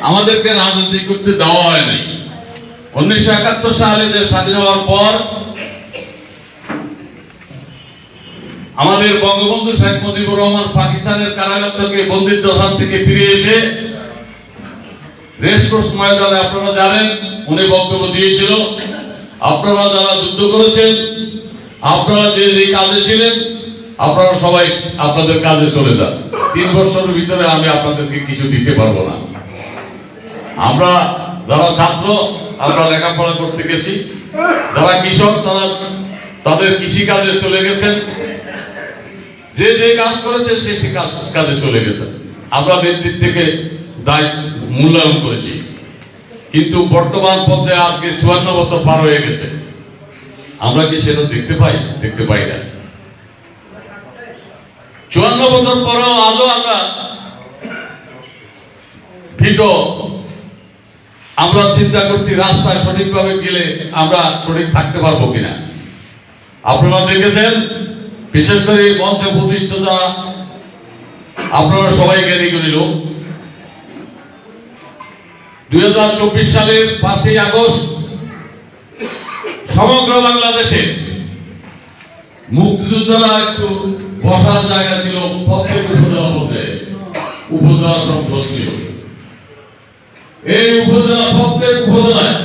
আমাদেরকে রাজনীতি করতে দেওয়া হয় নাই। 1971 সালে যে স্বাধীন হওয়ার পর আমাদের বঙ্গবন্ধু শেখ মুজিবুর রহমান পাকিস্তানের কারাগার থেকে বন্দিত্বস্থান থেকে ফিরে এসে রেসকোর্স ময়দানে আপনারা জানেন উনি বক্তব্য দিয়েছিল, আপনারা যারা যুদ্ধ করেছেন, আপনারা যে যে কাজে ছিলেন, আপনারা সবাই আপনাদের কাজে চলে যান। 3 বছরের ভিতরে আমি আপনাদেরকে কিছু দিতে পারবো না। আমরা যারা ছাত্র আমরা লেখাপড়া করতে গেছি, যারা কৃষক তারা তাদের কৃষি কাজে চলে গেছেন, যে যে কাজ করেছে সে কাজে চলে গেছেন। আমরা নেতৃত্ব থেকে দায়িত্ব মূল্যায়ন করেছি, কিন্তু বর্তমান পর্যায়ে আজকে 54 বছর পার হয়ে গেছে, আমরা কি সেটা দেখতে পাই? দেখতে পাই না। 54 বছর পরেও আজও আমরা ভীত। আমরা চিন্তা করছি রাস্তায় সঠিকভাবে গেলে আমরা সঠিক থাকতে পারবো কিনা। আপনারা দেখেছেন, বিশেষ করে মঞ্চে উপবিষ্ট যারা আপনারা সবাই জ্ঞানী গুণী লোক, 2024 সালের 5ই আগস্ট সমগ্র বাংলাদেশে মুক্তিযোদ্ধারা একটু বসার জায়গা ছিল, প্রত্যেক উপজেলা পর্যায়ে উপজেলা সংসদ ছিল। এই উপজেলা প্রত্যেক উপজেলায়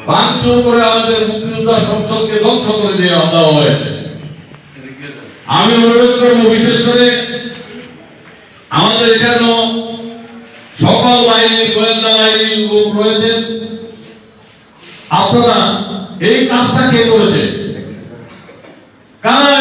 ভাঙচুর করে আমাদের মুক্তিযোদ্ধা সংসদকে ধ্বংস করে দিয়ে দেওয়া হয়েছে। আমি অনুরোধ করবো, বিশেষ করে আমাদের এখানে সকল বাহিনীর গোয়েন্দা বাহিনীর লোক রয়েছেন, আপনারা এই কাজটা কে করেছে, কারা